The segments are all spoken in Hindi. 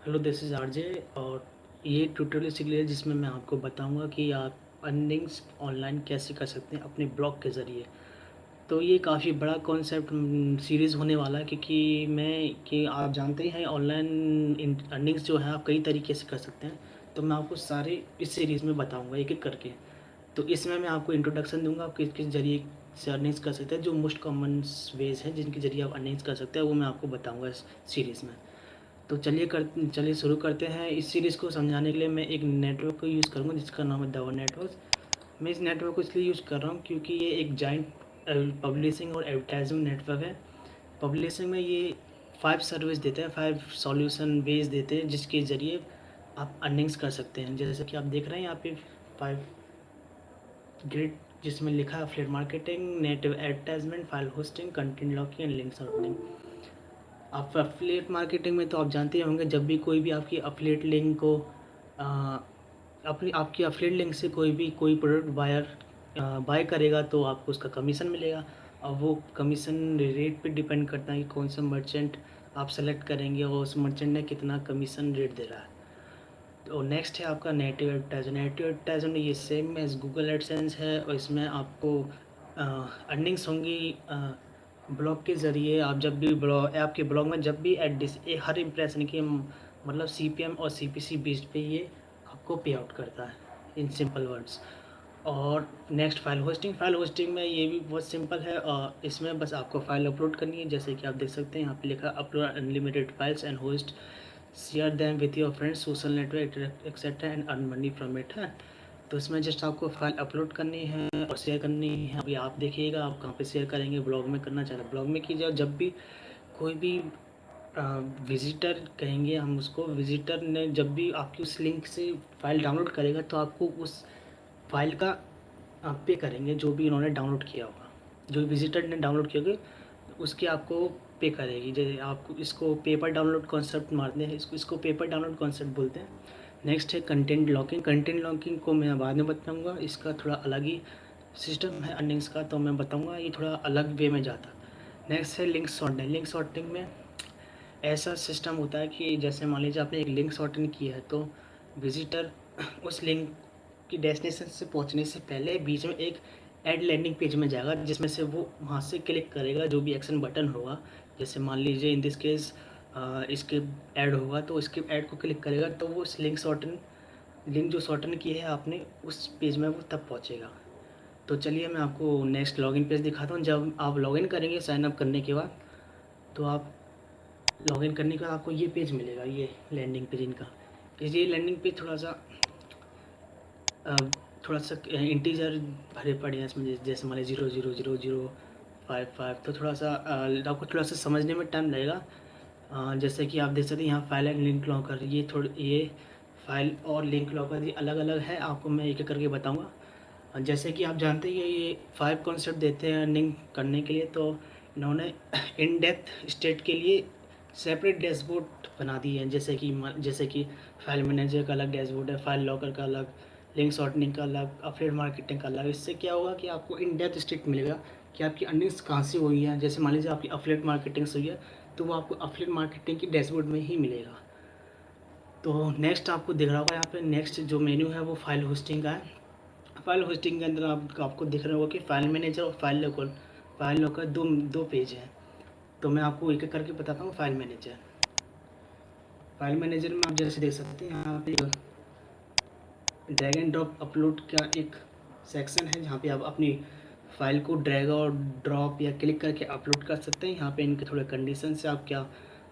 Hello, this is RJ. और ये ट्यूटोरियल सीरियल है जिसमें मैं आपको बताऊंगा कि आप अर्निंग्स ऑनलाइन कैसे कर सकते हैं अपने ब्लॉग के ज़रिए। तो ये काफ़ी बड़ा कॉन्सेप्ट सीरीज़ होने वाला है, क्योंकि आप जानते ही हैं ऑनलाइन अर्निंग्स जो है आप कई तरीके से कर सकते हैं। तो मैं आपको सारे इस सीरीज़ में बताऊंगा एक एक करके। तो इसमें मैं आपको इंट्रोडक्शन दूंगा, आप किस किस जरिए से अर्निंग्स कर सकते हैं, जो मोस्ट कॉमन वेज हैं जिनके ज़रिए आप अर्निंग्स कर सकते हैं, वो मैं आपको बताऊँगा इस सीरीज़ में। तो चलिए शुरू करते हैं। इस सीरीज़ को समझाने के लिए मैं एक नेटवर्क को यूज़ करूँगा जिसका नाम है दावा नेटवर्क। मैं इस नेटवर्क को इसलिए यूज़ कर रहा हूँ क्योंकि ये एक जॉइंट पब्लिशिंग और एडवर्टाइजिंग नेटवर्क है। पब्लिशिंग में ये 5 सर्विस देते हैं, 5 सॉल्यूशन बेस देते हैं जिसके ज़रिए आप अर्निंग्स कर सकते हैं। जैसे कि आप देख रहे हैं यहाँ पे 5 ग्रिड जिसमें लिखा है affiliate marketing, native advertisement, file hosting, content locking and link shortening. आप एफिलिएट मार्केटिंग में तो आप जानते ही होंगे, जब भी कोई भी आपकी एफिलिएट लिंक को आपकी एफिलिएट लिंक से कोई प्रोडक्ट बाय करेगा तो आपको उसका कमीशन मिलेगा। अब वो कमीशन रेट पे डिपेंड करता है कि कौन सा मर्चेंट आप सेलेक्ट करेंगे और उस मर्चेंट ने कितना कमीशन रेट दे रहा है। तो नेक्स्ट है आपका नेटिव एडवर्टाइजमेंट। नेटिव एडवर्टाइजमेंट ये सेम एज गूगल एडसेंस है और इसमें आपको अर्निंग्स होंगी ब्लॉग के ज़रिए। आप जब भी आपके ब्लॉग में जब भी हर इम्प्रेशन की मतलब सीपीएम और सीपीसी बेस्ड पे ये आपको पे आउट करता है इन सिंपल वर्ड्स। और नेक्स्ट फाइल होस्टिंग में ये भी बहुत सिंपल है। इसमें बस आपको फाइल अपलोड करनी है, जैसे कि आप देख सकते हैं यहाँ पे लिखा upload unlimited files and host, share them with your friends, social network etcetera and earn money from it है। तो इसमें जस्ट आपको फाइल अपलोड करनी है और शेयर करनी है। अभी आप देखिएगा आप कहाँ पे शेयर करेंगे, ब्लॉग में करना चाहते हैं ब्लॉग में कीजिए। जब भी कोई भी विजिटर कहेंगे हम उसको, विजिटर ने जब भी आपकी उस लिंक से फाइल डाउनलोड करेगा तो आपको उस फाइल का पे करेंगे, जो भी इन्होंने डाउनलोड किया होगा, जो विजिटर ने डाउनलोड किया होगा उसके आपको पे करेगी। जैसे आपको इसको पेपर डाउनलोड कॉन्सेप्ट मारते हैं, इसको पेपर डाउनलोड कॉन्सेप्ट बोलते हैं। नेक्स्ट है कंटेंट लॉकिंग। कंटेंट लॉकिंग को मैं बाद में बताऊंगा, इसका थोड़ा अलग ही सिस्टम है अर्निंग्स का, तो मैं बताऊंगा, ये थोड़ा अलग वे में जाता है। नेक्स्ट है लिंक सॉर्टिंग। लिंक सॉर्टिंग में ऐसा सिस्टम होता है कि जैसे मान लीजिए आपने एक लिंक सॉर्टिंग की है तो विजिटर उस लिंक की डेस्टिनेशन से पहुंचने से पहले बीच में एक ऐड लैंडिंग पेज में जाएगा, जिसमें से वो वहाँ से क्लिक करेगा जो भी एक्शन बटन होगा। जैसे मान लीजिए इन दिस केस इसके ऐड होगा तो इसके ऐड को क्लिक करेगा तो वो उस लिंक जो शॉर्टन की है आपने उस पेज में वो तब पहुँचेगा। तो चलिए मैं आपको नेक्स्ट लॉगिन पेज दिखाता हूँ। जब आप लॉगिन करेंगे साइन अप करने के बाद, तो आप लॉगिन करने के बाद आपको ये पेज मिलेगा, ये लैंडिंग पेज इनका। ये लैंडिंग पेज थोड़ा सा इंटीजर भरे पड़े हैं इसमें, जैसे मान लीजिए 0000055। तो थोड़ा सा आपको थोड़ा सा समझने में टाइम लगेगा। जैसे कि आप देख सकते हैं यहाँ फाइल एंड लिंक लॉकर, ये फाइल और लिंक लॉकर ये अलग अलग है, आपको मैं एक एक करके बताऊँगा। जैसे कि आप जानते हैं ये 5 कॉन्सेप्ट देते हैं अर्निंग करने के लिए, तो इन्होंने इन डेप्थ स्टेट के लिए सेपरेट डैशबोर्ड बना दी है। जैसे कि फाइल मैनेजर का अलग डैशबोर्ड है, फाइल लॉकर का अलग, लिंक शॉर्टनिंग का अलग, अफिलिएट मार्केटिंग का अलग। इससे क्या होगा कि आपको इन डेप्थ स्टेट मिलेगा कि आपकी अर्निंग्स कहाँ से हुई है। जैसे मान लीजिए आपकी अफिलिएट मार्केटिंग से हुई है तो वो आपको अफिलिएट मार्केटिंग की डैशबोर्ड में ही मिलेगा। तो नेक्स्ट आपको दिख रहा होगा यहाँ पे, नेक्स्ट जो मेन्यू है वो फाइल होस्टिंग का है। फाइल होस्टिंग के अंदर आपको दिख रहा होगा कि फाइल मैनेजर और फाइल लोकल दो दो पेज हैं। तो मैं आपको एक एक करके बताता हूँ। फाइल मैनेजर में आप जैसे देख सकते हैं यहाँ पे ड्रैग एंड ड्रॉप अपलोड का एक सेक्शन है, जहाँ पे आप अपनी फाइल को ड्रैग और ड्रॉप या क्लिक करके अपलोड कर सकते हैं। यहाँ पे इनके थोड़े कंडीशन से आप क्या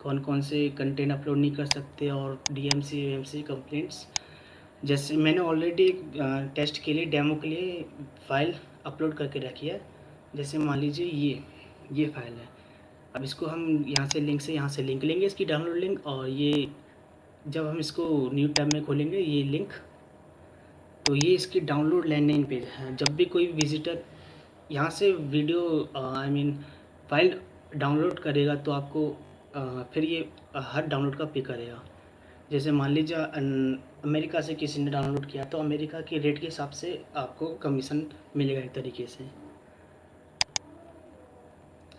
कौन कौन से कंटेंट अपलोड नहीं कर सकते, और डीएमसी वीएमसी कंप्लेंट्स। जैसे मैंने ऑलरेडी एक टेस्ट के लिए, डेमो के लिए फ़ाइल अपलोड करके रखी है। जैसे मान लीजिए ये फ़ाइल है। अब इसको हम यहाँ से लिंक लेंगे, इसकी डाउनलोड लिंक, और ये जब हम इसको न्यू टैब में खोलेंगे ये लिंक, तो ये इसकी डाउनलोड लैंडिंग पेज है। जब भी कोई विजिटर यहाँ से वीडियो फाइल डाउनलोड करेगा तो आपको फिर ये हर डाउनलोड का पे करेगा। जैसे मान लीजिए अमेरिका से किसी ने डाउनलोड किया तो अमेरिका के रेट के हिसाब से आपको कमीशन मिलेगा एक तरीके से।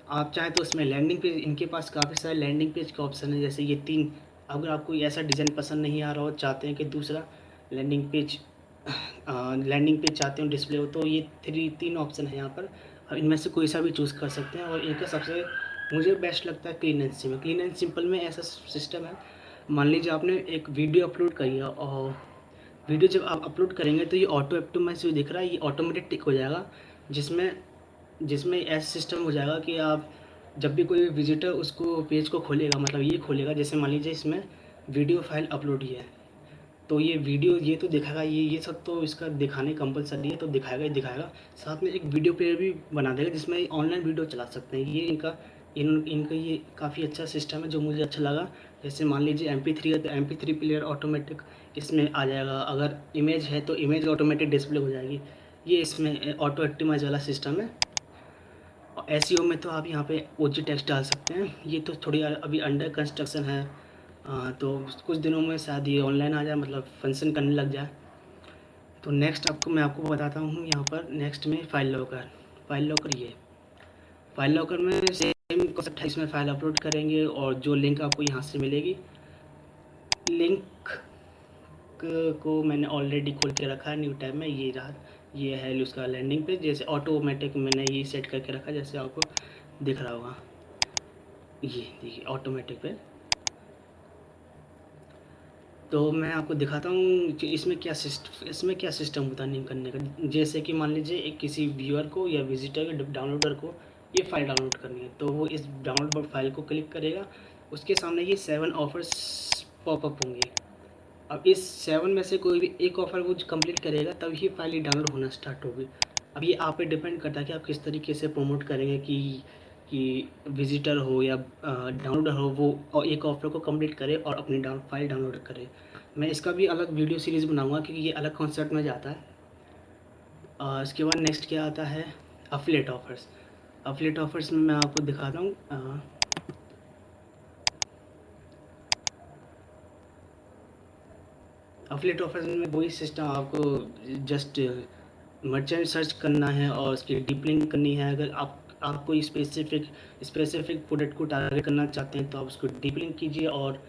आप चाहें तो इसमें लैंडिंग पेज, इनके पास काफ़ी सारे लैंडिंग पेज का ऑप्शन है। जैसे ये 3 अगर आपको ऐसा डिज़ाइन पसंद नहीं आ रहा हो, चाहते हैं कि दूसरा लैंडिंग पेज चाहते हो डिस्प्ले हो, तो ये 3 ऑप्शन है यहाँ पर। इनमें से कोई सा भी चूज़ कर सकते हैं। और इनका सबसे मुझे बेस्ट लगता है clean and simple. Clean and simple में ऐसा सिस्टम है, मान लीजिए आपने एक वीडियो अपलोड करी है, और वीडियो जब आप अपलोड करेंगे तो ये ऑटो ऑप्टिमाइज जो दिख रहा है ये ऑटोमेटिक टिक हो जाएगा, जिसमें जिसमें ऐसा सिस्टम हो जाएगा कि आप जब भी कोई विजिटर उसको पेज को खोलेगा, मतलब ये खोलेगा, जैसे मान लीजिए इसमें वीडियो फाइल अपलोड ही है, तो ये वीडियो ये तो दिखाएगा, ये सब तो इसका दिखाने कंपलसरी है, तो दिखाएगा ही दिखाएगा। साथ में एक वीडियो प्लेयर भी बना देगा जिसमें ऑनलाइन वीडियो चला सकते हैं। ये इनका ये काफ़ी अच्छा सिस्टम है जो मुझे अच्छा लगा। जैसे मान लीजिए MP3 है तो MP3 प्लेयर ऑटोमेटिक इसमें आ जाएगा, अगर इमेज है तो इमेज ऑटोमेटिक डिस्प्ले हो जाएगी। ये इसमें ऑटो ऑप्टिमाइज वाला सिस्टम है। और SEO में तो आप यहाँ पे OG टेक्स्ट डाल सकते हैं। ये तो थोड़ी अभी अंडर कंस्ट्रक्शन है, तो कुछ दिनों में शायद ये ऑनलाइन आ जाए, मतलब फंक्शन करने लग जाए। तो नेक्स्ट मैं आपको बताता हूँ यहाँ पर नेक्स्ट में फाइल लॉकर। फाइल लॉकर में सेम कॉन्सेप्ट है, इसमें फ़ाइल अपलोड करेंगे और जो लिंक आपको यहाँ से मिलेगी, लिंक को मैंने ऑलरेडी खोल के रखा है न्यू टैब में। ये रहा, ये है उसका लैंडिंग पेज। जैसे ऑटोमेटिक मैंने ये सेट करके रखा, जैसे आपको दिख रहा होगा, ये देखिए ऑटोमेटिक पे। तो मैं आपको दिखाता हूँ कि इसमें क्या सिस्टम होता है लिंक करने का। जैसे कि मान लीजिए एक किसी व्यूअर को या विजिटर के डाउनलोडर को ये फ़ाइल डाउनलोड करनी है, तो वो इस डाउनलोड फाइल को क्लिक करेगा, उसके सामने ये 7 ऑफ़र्स पॉपअप होंगे। अब इस 7 में से कोई भी एक ऑफ़र वो कंप्लीट करेगा तब ही फाइल ही डाउनलोड होना स्टार्ट होगी। अब ये आप पे डिपेंड करता है कि आप किस तरीके से प्रमोट करेंगे कि विजिटर हो या डाउनलोडर हो, वो एक ऑफ़र को कंप्लीट करे और अपनी फाइल डाउनलोड करे। मैं इसका भी अलग वीडियो सीरीज़ बनाऊंगा क्योंकि ये अलग कॉन्सेप्ट में जाता है। इसके बाद नेक्स्ट क्या आता है, अफिलिएट ऑफ़र्स। अफिलिएट ऑफ़र्स में मैं आपको दिखाता हूँ। अफिलिएट ऑफ़र्स में वही सिस्टम, आपको जस्ट मर्चेंट सर्च करना है और उसकी डीप लिंक करनी है। अगर आप कोई स्पेसिफिक प्रोडक्ट को टारगेट करना चाहते हैं तो आप उसको डीप लिंक कीजिए और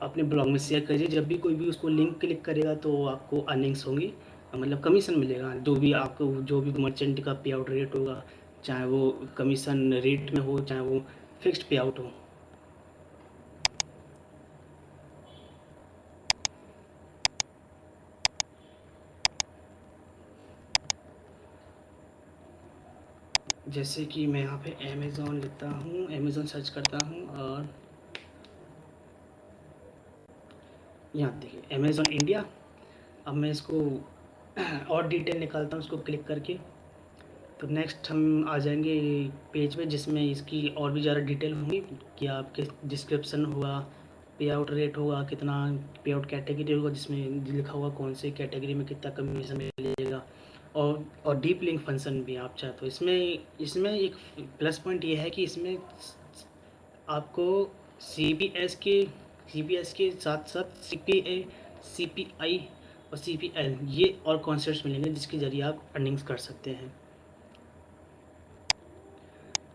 अपने ब्लॉग में शेयर कीजिए। जब भी कोई भी उसको लिंक क्लिक करेगा तो आपको अर्निंग्स होंगी, मतलब कमीशन मिलेगा। जो भी मर्चेंट का पे आउट रेट होगा, चाहे वो कमीशन रेट में हो चाहे वो फिक्स्ड पे आउट हो। जैसे कि मैं यहाँ पे अमेज़ॉन लिखता हूँ, अमेज़ॉन सर्च करता हूँ और यहाँ देखिए अमेज़ॉन इंडिया। अब मैं इसको और डिटेल निकालता हूँ उसको क्लिक करके। तो नेक्स्ट हम आ जाएंगे पेज पे जिसमें इसकी और भी ज़्यादा डिटेल होंगी कि आपके डिस्क्रिप्शन होगा, पे आउट रेट होगा, कितना पे आउट कैटेगरी होगा, जिसमें लिखा होगा कौन से कैटेगरी में कितना कमीशन मिलेगा, और डीप लिंक फंक्शन भी आप चाहे तो। इसमें एक प्लस पॉइंट ये है कि इसमें आपको सी पी एस के साथ साथ सी पी आई और CPL ये और कॉन्सेप्ट्स मिलेंगे जिसके ज़रिए आप अर्निंग्स कर सकते हैं।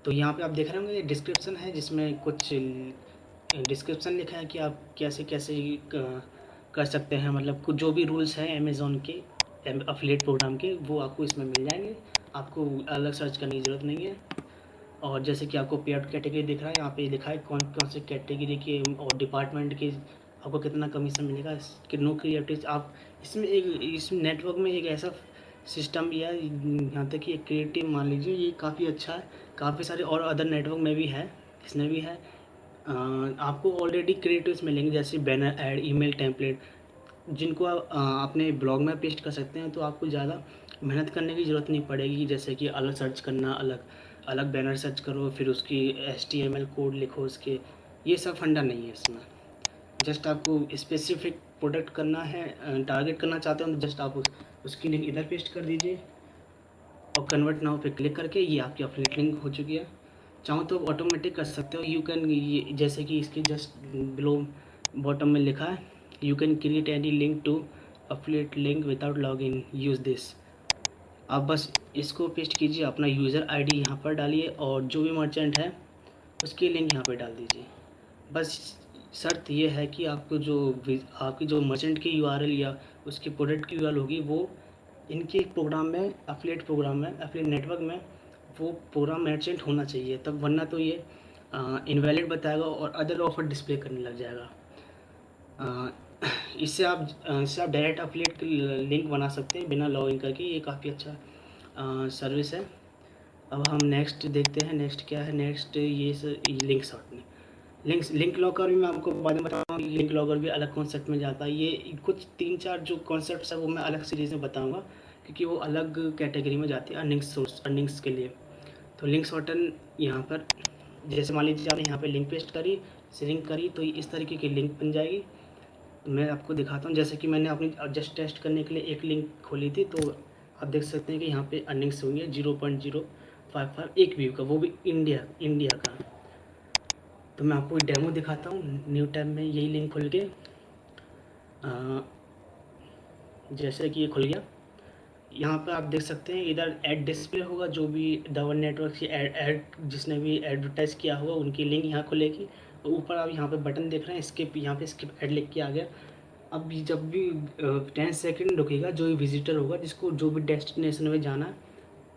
तो यहाँ पे आप देख रहे होंगे डिस्क्रिप्शन है जिसमें कुछ डिस्क्रिप्शन लिखा है कि आप कैसे कैसे कर सकते हैं, मतलब कुछ जो भी रूल्स हैं अमेज़ॉन के अफिलिएट प्रोग्राम के वो आपको इसमें मिल जाएंगे। आपको अलग सर्च करने की ज़रूरत नहीं है। और जैसे कि आपको पे आउट कैटेगरी दिख रहा है, यहाँ पे लिखा है कौन कौन से कैटेगरी के और डिपार्टमेंट के आपको कितना कमीशन मिलेगा, नो क्रिएटिव। आप इस नेटवर्क में एक ऐसा सिस्टम भी है, यहाँ तक कि एक क्रिएटिव मान लीजिए, ये काफ़ी अच्छा है। काफ़ी सारे और अदर नेटवर्क में भी है, इसमें भी है। आपको ऑलरेडी क्रिएटिव्स मिलेंगे जैसे बैनर ऐड, ईमेल टेम्पलेट, जिनको आप अपने ब्लॉग में पेस्ट कर सकते हैं। तो आपको ज़्यादा मेहनत करने की ज़रूरत नहीं पड़ेगी, जैसे कि अलग सर्च करना, अलग अलग बैनर सर्च करो, फिर उसकी HTML कोड लिखो उसके, ये सब फंडा नहीं है इसमें। जस्ट आपको स्पेसिफिक प्रोडक्ट करना है, टारगेट करना चाहते हो तो जस्ट आप उसकी लिंक इधर पेस्ट कर दीजिए और कन्वर्ट नाउ पे क्लिक करके ये आपकी अफिलिएट लिंक हो चुकी है। चाहो तो ऑटोमेटिक कर सकते हो, यू कैन, ये जैसे कि इसके जस्ट बिलो बॉटम में लिखा है, you can create any link to affiliate link without log in, use this. आप बस इसको पेस्ट कीजिए, अपना यूज़र ID यहाँ पर डालिए और जो भी मर्चेंट है उसकी लिंक यहाँ पे डाल दीजिए। बस शर्त ये है कि आपकी जो मर्चेंट की यूआरएल या उसकी प्रोडक्ट की यूआरएल होगी, वो इनके प्रोग्राम में, एफिलिएट प्रोग्राम में, एफिलिएट नेटवर्क में वो प्रोग्राम मर्चेंट होना चाहिए तब, वरना तो ये इनवैलिड बताएगा और अदर ऑफर डिस्प्ले करने लग जाएगा। अ, इससे आप डायरेक्ट एफिलिएट लिंक बना सकते हैं बिना लॉगिन करके। ये काफ़ी अच्छा सर्विस है। अब हम नेक्स्ट देखते हैं। नेक्स्ट क्या है? नेक्स्ट ये लिंक शॉर्टनिंग, लिंक लॉकर भी मैं आपको बाद में बताऊँगा। लिंक लॉकर भी अलग कॉन्सेप्ट में जाता है। ये कुछ 3-4 जो कॉन्सेप्ट्स है वो मैं अलग सीरीज़ में बताऊँगा, क्योंकि वो अलग कैटेगरी में जाती है अर्निंग्स के लिए। तो लिंक शॉर्टन यहाँ पर, जैसे मान लीजिए आपने यहाँ पे लिंक पेस्ट करी, शेयरिंग करी, तो इस तरीके की लिंक बन जाएगी। तो मैं आपको दिखाता हूँ। जैसे कि मैंने अपनी जस्ट टेस्ट करने के लिए एक लिंक खोली थी, तो आप देख सकते हैं कि यहाँ पे अर्निंग्स हुई है 0.055 एक व्यू का, वो भी इंडिया का। तो मैं आपको डेमो दिखाता हूँ। न्यू टैब में यही लिंक खुल के, जैसे कि ये खुल गया, यहाँ पर आप देख सकते हैं इधर ऐड डिस्प्ले होगा। जो भी दावन नेटवर्क की ऐड जिसने भी एडवर्टाइज़ किया होगा उनकी लिंक यहाँ खुलेगी। और ऊपर आप यहाँ पे बटन देख रहे हैं स्किप, यहाँ पे स्किप ऐड लिख के आ गया। अब जब भी 10 सेकंड रुकेगा, जो भी विजिटर होगा जिसको जो भी डेस्टिनेशन में जाना है,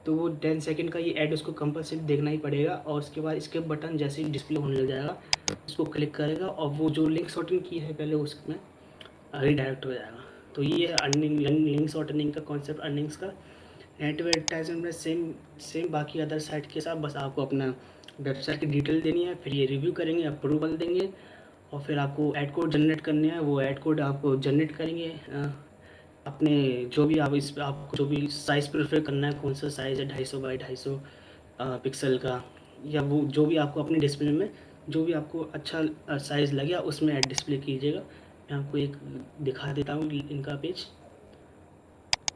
तो वो 10 सेकंड का ये ऐड उसको कंपलसरी देखना ही पड़ेगा। और उसके बाद स्किप बटन जैसे ही डिस्प्ले होने लग जाएगा, उसको क्लिक करेगा और वो जो लिंक शॉर्टनिंग की है पहले उसमें रीडायरेक्ट हो जाएगा। तो ये अर्निंग लिंक शॉर्टनिंग का कॉन्सेप्ट अर्निंग्स का। नेटिव एडवर्टाइजमेंट में सेम बाकी अदर साइट के साथ, बस आपको अपना वेबसाइट की डिटेल देनी है, फिर ये रिव्यू करेंगे, अप्रूवल देंगे, और फिर आपको ऐड कोड जनरेट करने हैं। वो ऐड कोड आपको जनरेट करेंगे अपने जो भी आपको जो भी साइज़ प्रेफर करना है, कौन सा साइज़ है 250 बाई 250 पिक्सल का, या वो जो भी आपको अपने डिस्प्ले में जो भी आपको अच्छा साइज़ लगे उसमें ऐड डिस्प्ले कीजिएगा। मैं आपको एक दिखा देता हूँ इनका पेज,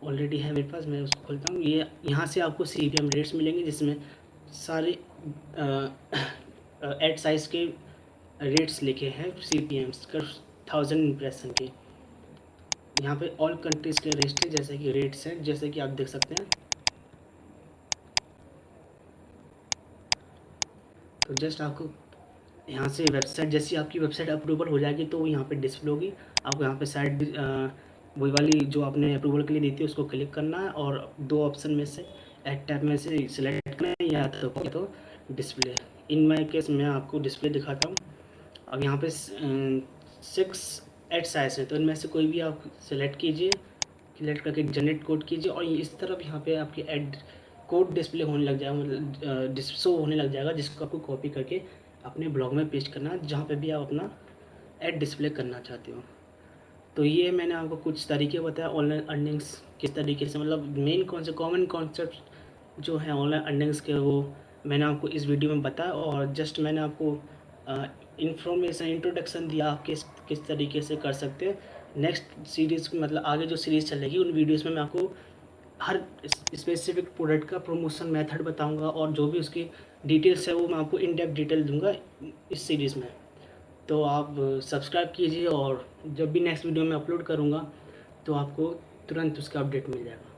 ऑलरेडी है मेरे पास, मैं उसको खोलता हूँ। ये यहाँ से आपको CPM रेट्स मिलेंगे, जिसमें सारे ऐड साइज़ के रेट्स लिखे हैं CPMs का 1000 इम्प्रेशन के। यहाँ पे ऑल कंट्रीज़ के रेट्स हैं, जैसे कि रेट्स हैं, जैसे कि आप देख सकते हैं। तो जस्ट आपको यहाँ से वेबसाइट, जैसी आपकी वेबसाइट अप्रूवल हो जाएगी तो यहाँ पे डिस्प्ले होगी। आपको यहाँ पे साइड वही वाली जो आपने अप्रूवल के लिए दी थी उसको क्लिक करना है, और 2 ऑप्शन में से एक टैब में से सिलेक्ट करना है, या तो डिस्प्ले। इन माई केस मैं आपको डिस्प्ले दिखाता हूँ। अब यहाँ पे 6 ऐड साइज है, तो इनमें से कोई भी आप सिलेक्ट कीजिए, सिलेक्ट करके जनरेट कोड कीजिए, और इस तरफ यहाँ पे आपकी ऐड कोड डिस्प्ले होने लग जाएगा, मतलब शो होने लग जाएगा, जिसको आपको कॉपी करके अपने ब्लॉग में पेस्ट करना है, जहाँ पे भी आप अपना ऐड डिस्प्ले करना चाहते हो। तो ये मैंने आपको कुछ तरीके बताया ऑनलाइन अर्निंग्स किस तरीके से, मतलब मेन कॉमन कॉन्सेप्ट जो है ऑनलाइन अर्निंग्स के, वो मैंने आपको इस वीडियो में बताया। और जस्ट मैंने आपको इंफॉर्मेशन इंट्रोडक्शन दिया आप किस तरीके से कर सकते हैं। नेक्स्ट सीरीज़ मतलब आगे जो सीरीज़ चलेगी उन वीडियोज़ में मैं आपको हर स्पेसिफिक प्रोडक्ट का प्रमोशन मेथड बताऊंगा, और जो भी उसकी डिटेल्स है वो मैं आपको इन डेप्थ डिटेल दूंगा इस सीरीज़ में। तो आप सब्सक्राइब कीजिए, और जब भी नेक्स्ट वीडियो में अपलोड करूंगा तो आपको तुरंत उसका अपडेट मिल जाएगा।